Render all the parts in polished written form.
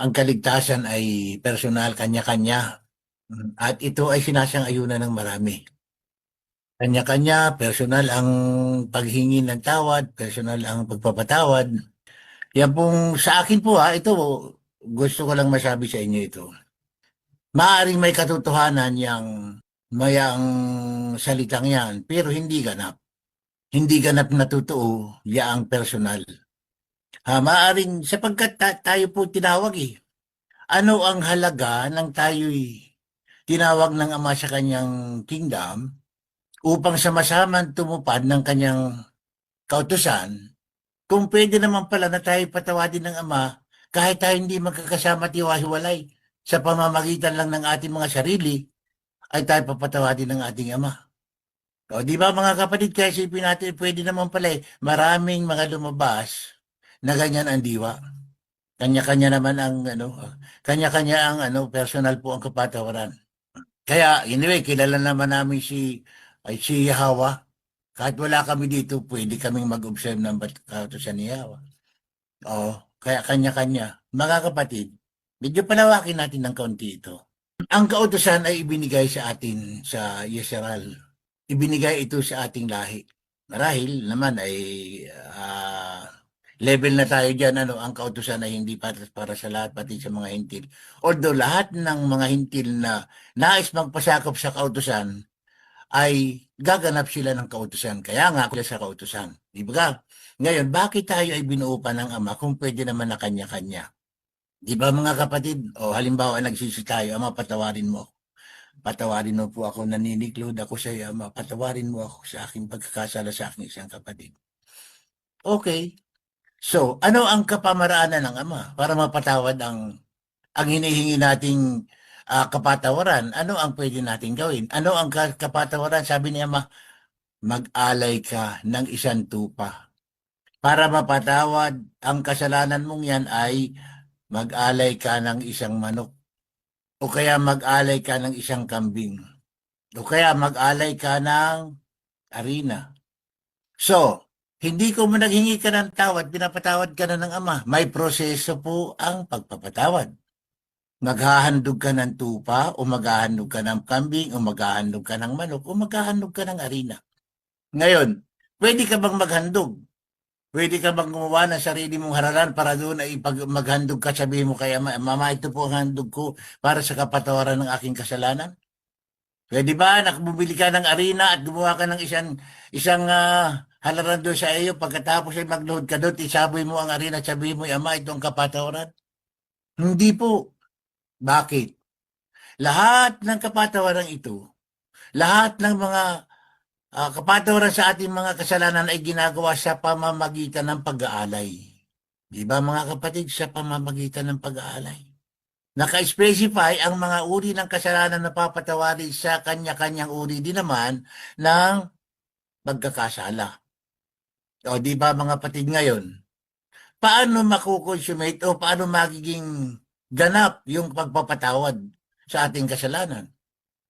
ang kaligtasan ay personal, kanya-kanya. At ito ay sinasang-ayunan ng marami. Kanya-kanya, personal ang paghingi ng tawad, personal ang pagpapatawad. Yan pong sa akin po ito, gusto ko lang masabi sa inyo ito. Maaaring may katotohanan mayang salitang yan, pero hindi ganap. Hindi ganap na totoo, yaang personal. Maaaring sapagkat tayo po tinawag eh. Ano ang halaga ng tayo'y tinawag ng Ama sa kanyang kingdom upang sama-samang tumupad ng kanyang kautusan, kung pwede naman pala na tayo patawadin ng Ama kahit tayo hindi magkakasama at hiwa-hiwalay sa pamamagitan lang ng ating mga sarili, ay tayo papatawadin ng ating Ama. O di ba mga kapatid, kaya isipin natin, pwede naman pala maraming mga lumabas na ganyan ang diwa. Kanya-kanya naman ang kanya-kanya ang personal po ang kapatawaran. Kaya anyway, kilala naman namin si Hawa. Kahit wala kami dito, pwede kaming mag-observe ng kautusan ni Hawa. Oo, kaya kanya-kanya. Mga kapatid, medyo palawakin natin ng kaunti ito. Ang kautusan ay ibinigay sa atin sa Yesharal. Ibinigay ito sa ating lahi. Marahil naman ay level na tayo dyan, ang kautusan ay hindi para sa lahat, pati sa mga hintil. Although lahat ng mga hintil na nais magpasakop sa kautusan, ay gaganap sila ng kautusan. Kaya nga sila sa kautusan. Di ba? Ngayon, bakit tayo ay binuo pa ng Ama kung pwede naman na kanya-kanya? Di ba mga kapatid? O halimbawa, nagsisi tayo, Ama, patawarin mo. Patawarin mo po ako, naniniklod ako sa iyo, Ama. Patawarin mo ako sa aking pagkakasala sa aking isang kapatid. Okay. So, ano ang kapamaraanan ng Ama para mapatawad ang hinihingi nating kapatawaran? Ano ang pwede nating gawin? Ano ang kapatawaran? Sabi ni Ama, mag-alay ka ng isang tupa. Para mapatawad ang kasalanan mong yan ay mag-alay ka ng isang manok. O kaya mag-alay ka ng isang kambing. O kaya mag-alay ka ng arena. So, hindi ko mo naghingi ka ng tawad, pinapatawad ka na ng Ama. May proseso po ang pagpapatawad. Maghahandog ka ng tupa, o maghahandog ka ng kambing, o maghahandog ka ng manok, o maghahandog ka ng arena. Ngayon, pwede ka bang maghandog? Pwede ka bang gumawa ng sarili mong haralan para doon ay maghandog ka, sabihin mo kay Ama, Mama, ito po ang handog ko para sa kapatawaran ng aking kasalanan? Pwede ba nakabumili ka ng arena at gumawa ka ng isang halaran doon sa iyo, pagkatapos ay mag-load ka doon, isaboy mo ang arena at sabihin mo, Ama, ito ang kapatawaran? Hindi po. Bakit? Lahat ng kapatawaran ito, lahat ng mga kapatawaran sa ating mga kasalanan ay ginagawa sa pamamagitan ng pag-aalay. Di ba mga kapatid, sa pamamagitan ng pag-aalay? Naka-specify ang mga uri ng kasalanan na papatawarin sa kanya-kanyang uri din naman ng pagkakasala. O di ba mga kapatid, ngayon, paano makukonsummate o paano magiging ganap yung pagpapatawad sa ating kasalanan?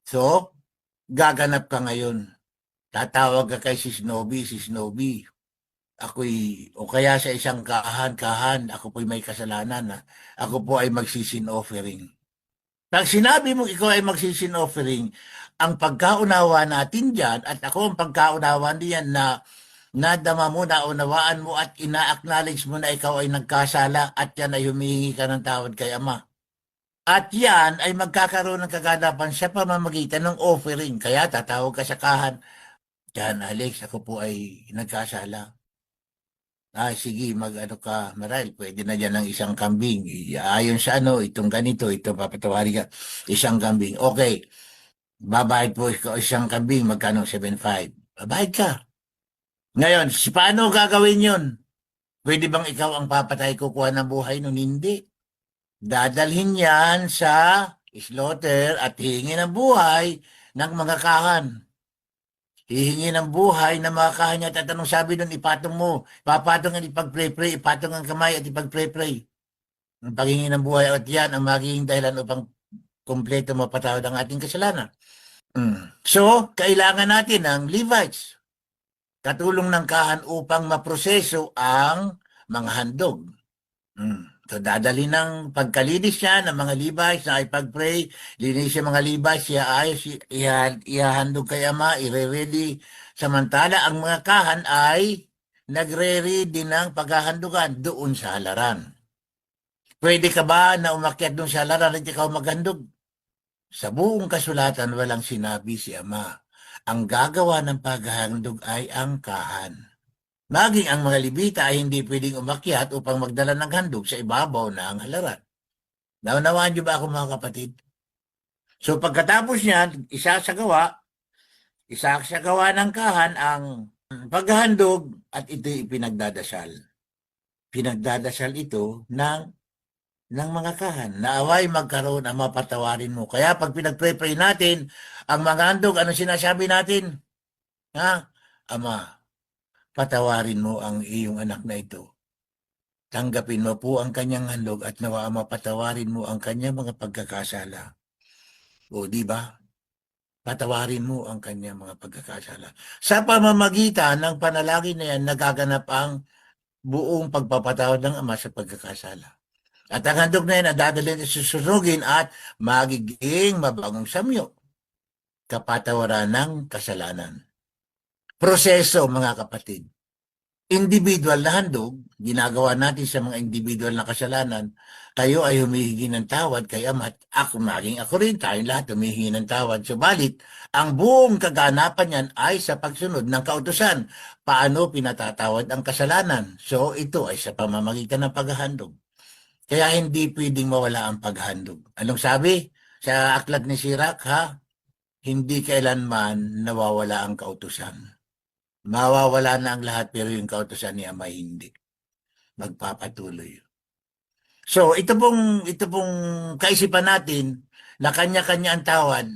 So, gaganap ka ngayon. Tatawag ka kay Sis Nobi, o kaya sa isang kahan, ako po'y may kasalanan, ako po ay magsisin offering. Pag sinabi mo ikaw ay magsisin offering, ang pagkaunawa natin dyan, at ako ang pagkaunawa diyan na nadama mo, naunawaan mo at ina-acknowledge mo na ikaw ay nagkasala at yan ay humihingi ka ng tawad kay Ama. At yan ay magkakaroon ng kaganapan sa pamamagitan ng offering. Kaya tatawag ka sa kahan, yan Alex, ako po ay nagkasala. Sige, ka, Maral, pwede na dyan ng isang kambing. Ayon sa itong ganito, ito papatawari ka, isang kambing. Okay, babayad po isang kambing, magkano? 7.5. Babayad ka. Ngayon, paano gagawin yun? Pwede bang ikaw ang papatay, kukuha ng buhay nun? Hindi. Dadalhin yan sa slaughter at hihingi ng buhay ng mga kahan. Hihingi ng buhay ng mga kahan niya at anong sabi nun, ipatong mo. Papatong ang ipag-pray-pray, ipatong ang kamay at ipag-pray-pray. Ang paghingi ng buhay at yan ang magiging dahilan upang kompleto mapatawad ang ating kasalanan. So, kailangan natin ng Levites. Katulong ng kahan upang maproseso ang mga handog. So, dadali ng pagkalinis niya ng mga Levites na ipag-pray, linis yung mga Levites, ayos, ihahandog kay Ama, ire-ready. Samantala, ang mga kahan ay nagre-ready ng paghahandugan doon sa halaran. Pwede ka ba na umakyat doon sa halaran at ikaw maghandog? Sa buong kasulatan, walang sinabi si Ama. Ang gagawa ng paghahandog ay ang kahan. Maging ang mga Libita ay hindi pwedeng umakyat upang magdala ng handog sa ibabaw ng halaran. Naunawaan niyo ba ako mga kapatid? So pagkatapos niyan, isa sa gawa ng kahan ang paghahandog at ito'y pinagdadasal. Pinagdadasal ito ng mga kahan. Naaway magkaroon ang mapatawarin mo. Kaya pag pinag-pray natin, ang mga handog, ano sinasabi natin? Ha? Ama, patawarin mo ang iyong anak na ito. Tanggapin mo po ang kanyang handog at nawa mapatawarin mo ang kanyang mga pagkakasala. O di ba? Patawarin mo ang kanyang mga pagkakasala. Sa pamamagitan ng panalangin na yan, nagaganap ang buong pagpapatawad ng Ama sa pagkakasala. At ang handog na yan, dadalhin at susunugin at magiging mabangong samyo. Kapatawaran ng kasalanan. Proseso, mga kapatid. Individual na handog, ginagawa natin sa mga individual na kasalanan, tayo ay humihingi ng tawad kay Ama at maging ako rin, tayong lahat humihingi ng tawad. Subalit, ang buong kaganapan niyan ay sa pagsunod ng kautusan. Paano pinatatawad ang kasalanan? So, ito ay sa pamamagitan ng paghahandog. Kaya hindi pwedeng mawala ang paghahandog. Anong sabi? Sa aklat ni Sirach, hindi kailanman nawawala ang kautusan. Mawawala na ang lahat pero yung kautusan ni Ama hindi. Magpapatuloy. So, ito pong kaisipan natin na kanya-kanya ang tawad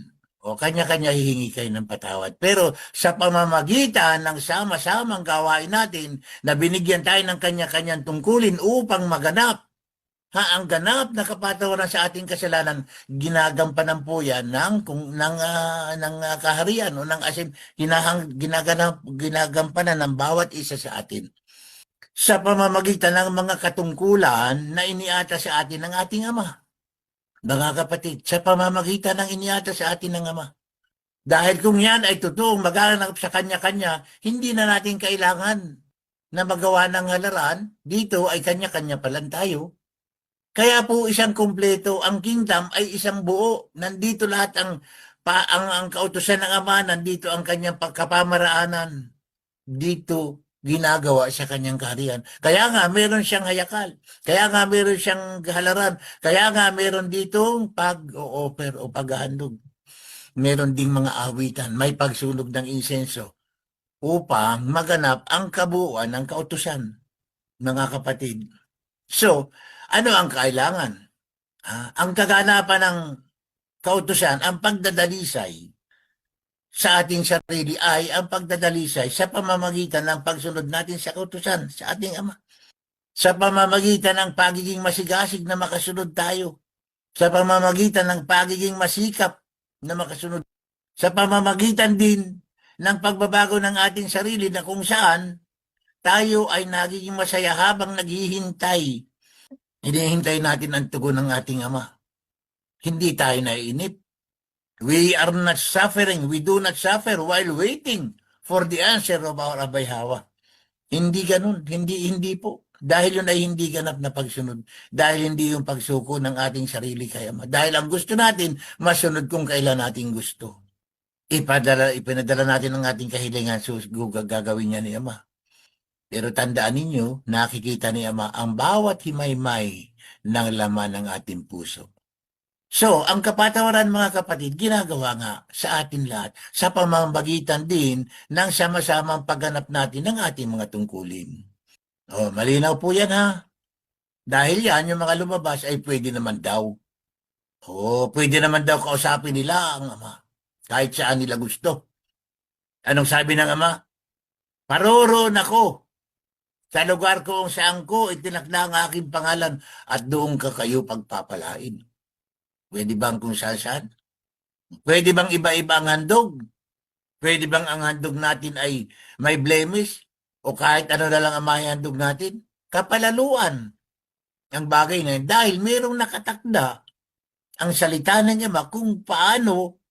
o kanya-kanya hihingi kayo ng patawad. Pero sa pamamagitan ng sama-samang gawain natin na binigyan tayo ng kanya-kanyang tungkulin upang maganap ang ganap na kapatawaran sa ating kasalanan, ginagampanan po yan ng kaharian o ng ginagampanan ng bawat isa sa atin. Sa pamamagitan ng mga katungkulan na iniata sa atin ng ating Ama. Mga kapatid, sa pamamagitan ng iniata sa atin ng Ama. Dahil kung yan ay totoong maganap sa kanya-kanya, hindi na natin kailangan na magawa ng halaran. Dito ay kanya-kanya pa lang tayo. Kaya po isang kumpleto, ang kingdom ay isang buo. Nandito lahat ang kautusan ng Ama, nandito ang kanyang pagkapamaraanan. Dito ginagawa sa kanyang kaharian. Kaya nga meron siyang hayakal. Kaya nga meron siyang halaran. Kaya nga meron ditong pag-o-offer o paghahandog. Meron ding mga awitan, may pagsunog ng insenso upang maganap ang kabuuan ng kautusan, mga kapatid. So, ano ang kailangan? Ang kaganapan ng kautusan, ang pagdadalisay sa ating sarili ay ang pagdadalisay sa pamamagitan ng pagsunod natin sa kautusan sa ating Ama. Sa pamamagitan ng pagiging masigasig na makasunod tayo. Sa pamamagitan ng pagiging masikap na makasunod. Sa pamamagitan din ng pagbabago ng ating sarili na kung saan tayo ay nagiging masaya habang naghihintay. Hinihintay natin ang tugon ng ating Ama. Hindi tayo naiinip. We are not suffering. We do not suffer while waiting for the answer of our Abay Hawa. Hindi ganun. Hindi po. Dahil yun ay hindi ganap na pagsunod. Dahil hindi yung pagsuko ng ating sarili kay Ama. Dahil ang gusto natin, masunod kung kailan natin gusto. Ipinadala natin ang ating kahilingan, so gagawin niya ni Ama. Pero tandaan ninyo, nakikita ni Ama ang bawat himay-may ng laman ng ating puso. So, ang kapatawaran mga kapatid, ginagawa nga sa atin lahat sa pamamagitan din ng sama-samang pagganap natin ng ating mga tungkulin. Malinaw po yan Dahil yan, yung mga lumabas ay pwede naman daw. Pwede naman daw kausapin nila ang Ama. Kahit saan nila gusto. Anong sabi ng Ama? Paroroon ako sa lugar ko kung saan ko itinakda ang aking pangalan at doon ka kayo pagpapalain. Pwede bang kung saan? Pwede bang iba-iba ang handog? Pwede bang ang handog natin ay may blemish? O kahit ano na lang ang may handog natin? Kapalaluan. ang bagay na yun dahil merong nakatakda ang salita ng Ama kung paano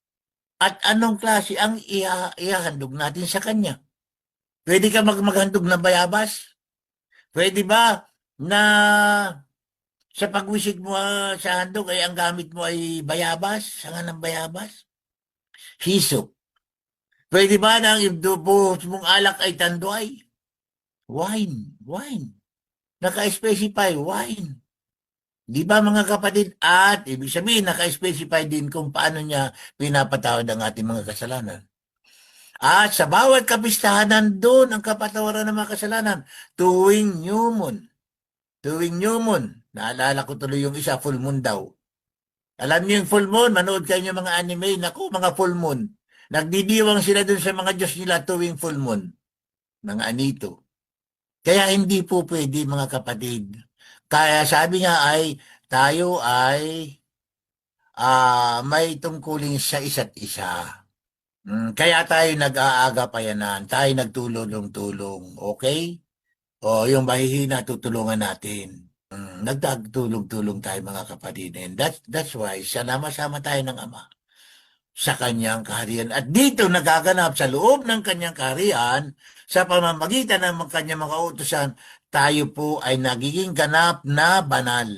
at anong klase ang ihahandog natin sa Kanya. Pwede ka maghandog ng bayabas? Pwede ba na sa pagwisik mo sa handog ay ang gamit mo ay bayabas, sanga ng bayabas? Hisop. Pwede ba na ang buhos mong alak ay tanduay? Wine. Naka-specify, wine. Di ba mga kapatid? At ibig sabihin, naka-specify din kung paano niya pinapatawad ang ating mga kasalanan. At sa bawat kapistahan nandun ang kapatawaran ng mga kasalanan tuwing new moon. Tuwing new moon. Naalala ko tuloy yung isa, full moon daw. Alam niyo yung full moon, manood kayo ng mga anime, naku, mga full moon. Nagdidiwang sila dun sa mga Diyos nila tuwing full moon. Mga anito. Kaya hindi po pwede mga kapatid. Kaya sabi nga ay tayo ay may tungkulin sa isa't isa. Kaya tayo nag-aagapayanan, tayo nagtulong-tulong, okay? O yung mahihina, tutulungan natin. Nagtagtulong-tulong tayo mga kapatid. And that's why, sama tayo ng Ama sa kanyang kaharian. At dito nagaganap sa loob ng kanyang kaharian, sa pamamagitan ng kanyang mga utusan, tayo po ay nagiging ganap na banal.